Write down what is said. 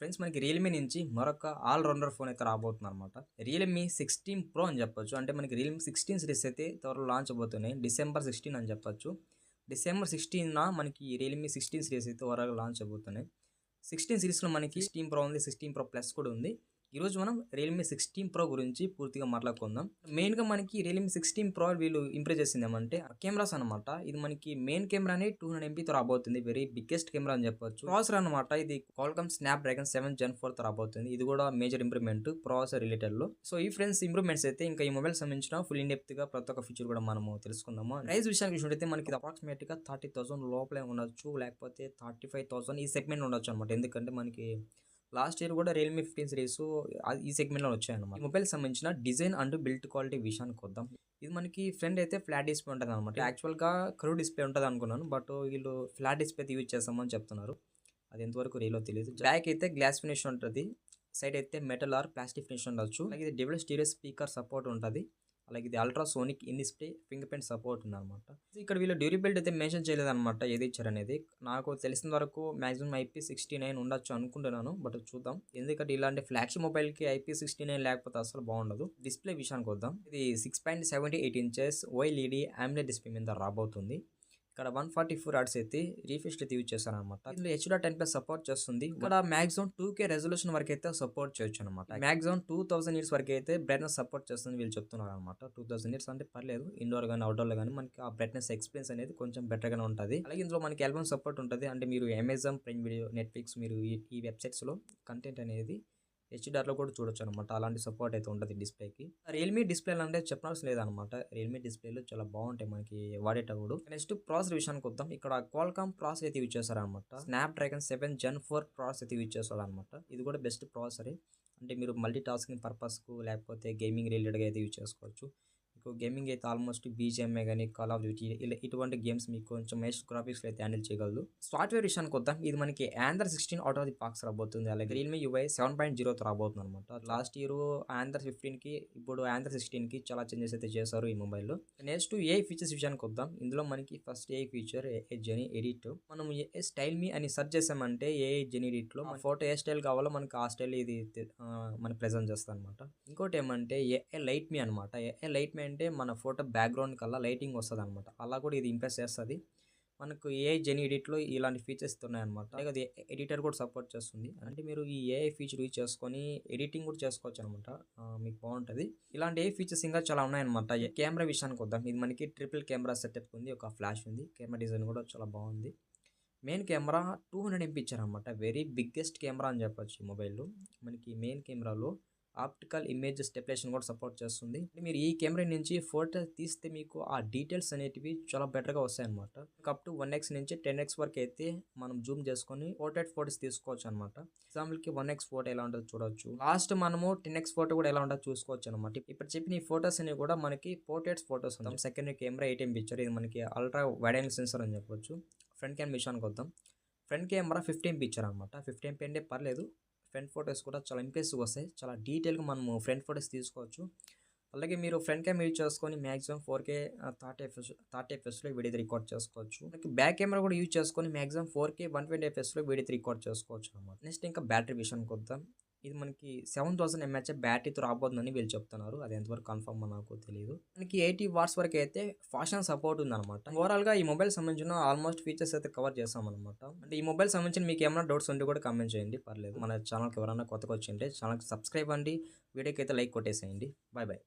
Friends మనకి Realme నుంచి మరొక ఆల్ రౌండర్ ఫోన్ అయితే రాబోతుందనమాట. రియల్‌మీ 16 ప్రో అని చెప్పొచ్చు. అంటే మనకి రియల్‌మీ 16 సీరీస్ అయితే త్వరలో లాంచ్ అవ్వబోతున్నాయి. డిసెంబర్ 16 అని చెప్పొచ్చు. డిసెంబర్ 16న మనకి రియల్‌మీ 16 సీరీస్ అయితే త్వరగా లాంచ్ అవ్వబోతున్నాయి. 16 సీరీస్‌లో మనకి 16 ప్రో ఉంది. 16 ప్రో ప్లస్ కూడా ఉంది. ఈరోజు మనం రియల్‌మీ 16 ప్రో గురించి పూర్తిగా మాట్లాడుకుందాం. మెయిన్‌గా మనకి రియల్‌మీ 16 ప్రో వీళ్ళు ఇంప్రెస్ చేసిందేమంటే కెమెరాస్ అనమాట. ఇది మనకి మెయిన్ కెమెరానే 200 ఎంపీతో రాబోతుంది. వెరీ బిగ్గెస్ట్ కెమెరా అని చెప్పొచ్చు. ప్రాసెసర్ అనమాట. ఇది క్వాల్కామ్ స్నాప్‌డ్రాగన్ 7 జెన్ 4తో రాబోతుంది. ఇది కూడా మేజర్ ఇంప్రూవ్‌మెంట్ ప్రాసెసర్ రిలేటెడ్‌లో. సో ఈ ఫ్రెండ్స్ ఇంప్రూవ్‌మెంట్స్ అయితే ఇంకా ఈ మొబైల్ సంబంధించిన ఫుల్ ఇన్ డెప్త్‌గా ప్రతి ఒక్క ఫీచర్ కూడా మనము తెలుసుకుందాము. ప్రైస్ విషయానికి చూసినట్లయితే మనకి ఇది అప్రాక్సిమేట్‌గా 30,000 లోపలే ఉండొచ్చు. లేకపోతే 35,000 ఈ సెగ్మెంట్ ఉండొచ్చు అనమాట. ఎందుకంటే మనకి లాస్ట్ ఇయర్ కూడా రియల్‌మీ 15 సిరీస్ ఈ సెగ్మెంట్‌లో వచ్చాయన్నమాట. ఈ మొబైల్‌కి సంబంధించిన డిజైన్ అండ్ బిల్డ్ క్వాలిటీ విషయానికి వద్దాం. ఇది మనకి ఫ్రంట్ అయితే ఫ్లాట్ డిస్ప్లే ఉంటదనమాట. యాక్చువల్‌గా కర్వ్ డిస్ప్లే ఉంటదనుకున్నాను. బట్ వీళ్ళు ఫ్లాట్ డిస్ప్లే అయితే యూజ్ చేస్తామని చెప్తున్నారు. అది ఎంతవరకు రియలో తెలీదు. బ్యాక్ అయితే గ్లాస్ ఫినిష్ ఉంటది. సైడ్ అయితే మెటల్ ఆర్ ప్లాస్టిక్ ఫినిష్ ఉండొచ్చు. అలాగే ఇది డ్యూయల్ స్టీరియో స్పీకర్ సపోర్ట్ ఉంటది. అలాగే ఇది ultrasonic in display finger print support ఉందన్నమాట. ఇక్కడ వీళ్ళు డ్యూరబిలిటీ అయితే మెన్షన్ చేయలేదన్నమాట. ఏది ఇచ్చారనేది. నాకు తెలిసిన వరకు మాక్సిమం IP69 ఉండొచ్చు అనుకుంటున్నాను. బట్ చూద్దాం. ఎందుకంటే ఇలాంటి ఫ్లాగ్షిప్ మొబైల్‌కి IP69 లేకపోతే అస్సలు బాగుండదు. డిస్ప్లే విషయానికి వద్దాం. ఇది 6.78 ఇంచెస్ OLED AMOLED డిస్ప్లే మీద రాబోతుంది. ఇక్కడ 144 హెర్ట్జ్ అయితే రిఫ్రెష్ అయితే యూజ్ చేశారనమాట. ఇందులో H.10+ సపోర్ట్ చేస్తుంది. ఇక్కడ మాక్సిమం 2K రెజల్యూషన్ వరకు అయితే సపోర్ట్ చేయొచ్చు అనమాట. మాక్సిమం 2000 నిట్స్ వరకు అయితే బ్రైట్నెస్ సపోర్ట్ చేస్తుంది వీళ్ళు చెప్తున్నారు అనమాట. 2000 నిట్స్ అంటే పర్లేదు. ఇండోర్ గానీ అవుట్డోర్ లో గానీ మనకి ఆ బ్రైట్నెస్ ఎక్స్పీరియన్స్ అనేది కొంచెం బెటర్ గానే ఉంటుంది. అలాగే ఇందులో మనకి ఆల్బమ్ సపోర్ట్ ఉంటుంది. అంటే మీరు అమెజాన్ ప్రైమ్ వీడియో, నెట్ఫ్లిక్స్ మీరు ఈ వెబ్సైట్స్ లో కంటెంట్ అనేది హెచ్‌డిఆర్‌లో కూడా చూడొచ్చు అనమాట. అలాంటి సపోర్ట్ అయితే ఉంటది డిస్ప్లేకి. రియల్‌మీ డిస్ప్లేలు అంటే చెప్పనవసరం లేదనమాట. రియల్‌మీ డిస్ప్లేలు చాలా బాగుంటాయి మనకి వాడేటప్పుడు. నెక్స్ట్ ప్రాసెసర్ విషయానికి వద్దాం. ఇక్కడ క్వాల్కామ్ ప్రాసెసర్ అయితే యూజ్ చేశారనమాట. స్నాప్‌డ్రాగన్ 7 జెన్ 4 ప్రాసెసర్ అయితే యూజ్ చేస్తాడనమాట. ఇది కూడా బెస్ట్ ప్రాసెసరే. అంటే మీరు మల్టీ టాస్కింగ్ పర్పస్‌కు లేకపోతే గేమింగ్ రిలేటెడ్‌గా అయితే యూజ్ చేసుకోవచ్చు. మీకు గేమింగ్ అయితే ఆల్మోస్ట్ బీజీఎంఐ గానీ, కాల్ ఆఫ్ డ్యూటీ ఇటువంటి గేమ్స్ మీకు కొంచెం హైయెస్ట్ గ్రాఫిక్స్‌లో అయితే హ్యాండిల్ చేయగలదు. సాఫ్ట్‌వేర్ విషయానికి వద్దాం. ఇది మనకి Android 16 out of the box రాబోతుంది. అలాగే రియల్‌మీ UI 7.0తో రాబోతుందనమాట. లాస్ట్ ఇయర్ ఆండ్రాయిడ్ 15కి ఇప్పుడు ఆండ్రాయిడ్ 16కి చాలా చేంజెస్ అయితే చేశారు ఈ మొబైల్‌లో. నెక్స్ట్ AI ఫీచర్స్ విషయానికి వద్దాం. ఇందులో మనకి first AI feature AI genie edit. మనం AI స్టైల్ మీ అని సెర్చ్ చేసామంటే AI జెనీ ఎడిట్‌లో మన ఫోటో ఏ స్టైల్ కావాలో మనకి ఆ స్టైల్ ఇది మనకి ప్రెజెంట్ చేస్తదనమాట. ఇంకోటి ఏమంటే AI లైట్ మీ అనమాట. AI లైట్ మీ అంటే మన ఫోటో బ్యాక్‌గ్రౌండ్ కల్లా లైటింగ్ వస్తదనమాట. అలా కూడా ఇది ఇంప్రెస్ చేస్తది. మనకు AI జెనీ ఎడిట్‌లో ఇలాంటి ఫీచర్స్ ఉన్నాయన్నమాట. అలాగే అది ఎడిటర్ కూడా సపోర్ట్ చేస్తుంది. అంటే మీరు ఈ AI ఫీచర్ యూజ్ చేసుకొని ఎడిటింగ్ కూడా చేసుకోవచ్చనమాట. మీకు బాగుంటది. ఇలాంటి AI ఫీచర్స్ ఇంకా చాలా ఉన్నాయన్నమాట. కెమెరా విషయానికి వద్దాం. ఇది మనకి ట్రిపుల్ కెమెరా సెటప్ ఉంది. ఒక ఫ్లాష్ ఉంది. కెమెరా డిజైన్ కూడా చాలా బాగుంది. మెయిన్ కెమెరా 200 ఎంపీ ఇచ్చారనమాట. వెరీ బిగ్గెస్ట్ కెమెరా అని చెప్పొచ్చు ఈ మొబైల్‌లో. మనకి మెయిన్ కెమెరాలో ఆప్టికల్ ఇమేజ్ స్టెబిలైజేషన్ కూడా సపోర్ట్ చేస్తుంది. మీరు ఈ కెమెరా నుంచి ఫోటో తీస్తే మీకు ఆ డీటెయిల్స్ అనేటివి చాలా బెటర్‌గా వస్తాయన్నమాట. అప్ టు 1x నుంచి 10x వరకు అయితే మనం జూమ్ చేసుకొని పోర్ట్రేట్ ఫోటోస్ తీసుకోవచ్చు అనమాట. ఎగ్జాంపుల్‌కి 1x ఫోటో ఎలా ఉంటదో చూడొచ్చు. లాస్ట్ మనము 10x ఫోటో కూడా ఎలా ఉంటదో చూసుకోవచ్చు అనమాట. ఇప్పుడు చెప్పిన ఈ ఫోటోస్ అన్ని కూడా మనకి పోర్ట్రేట్ ఫోటోస్ ఉంటాయి. సెకండరీ కెమెరా 8 ఎంపీ ఇచ్చారు. ఇది మనకి అల్ట్రా వైడ్ యాంగిల్ సెన్సార్ అని చెప్పొచ్చు. ఫ్రంట్ కెమెరా విషయానికి వద్దాం. ఫ్రంట్ కెమెరా 50 ఎంపీ ఇచ్చారనమాట. 50 ఎంపీ అంటే పర్లేదు. ఫ్రంట్ ఫోటోస్ కూడా చాలా ఇంప్రెసివ్‌గా వస్తాయి. చాలా డీటెయిల్‌గా మనము ఫ్రంట్ ఫోటోస్ తీసుకోవచ్చు. అలాగే మీరు ఫ్రంట్ కెమెరా యూజ్ చేసుకొని మాక్సిమం 4K 30 ఎఫ్ఎస్‌లో వీడియో అయితే రికార్డ్ చేసుకోవచ్చు. మనకి బ్యాక్ కెమెరా కూడా యూజ్ చేసుకొని మాక్సిమం 4K 120 ఎఫ్ఎస్‌లో వీడియో అయితే రికార్డ్ చేసుకోవచ్చు అన్నమాట. నెక్స్ట్ ఇంకా బ్యాటరీ విషయానికి వద్దాం. ఇది మనకి 7000 ఎంహెచ్ బ్యాటరీతో రాబోతుందని వీళ్ళు చెప్తున్నారు. అది ఎంతవరకు కన్ఫర్మ్ నాకు తెలీదు. మనకి 80 వాట్స్ వరకు అయితే ఫాస్ట్ ఛార్జింగ్ సపోర్ట్ ఉందన్నమాట. ఓవరాల్‌గా ఈ మొబైల్ సంబంధించిన ఆల్మోస్ట్ ఫీచర్స్ అయితే కవర్ చేసామన్నమాట. అంటే ఈ మొబైల్ సంబంధించిన మీకు ఏమైనా డౌట్స్ ఉంటే కూడా కామెంట్ చేయండి. పర్లేదు. మన ఛానల్‌కి ఎవరైనా కొత్తగా వచ్చింటే ఛానల్‌కి సబ్స్క్రైబ్ అండి. వీడియోకి అయితే లైక్ కొట్టేసేయండి. Bye bye.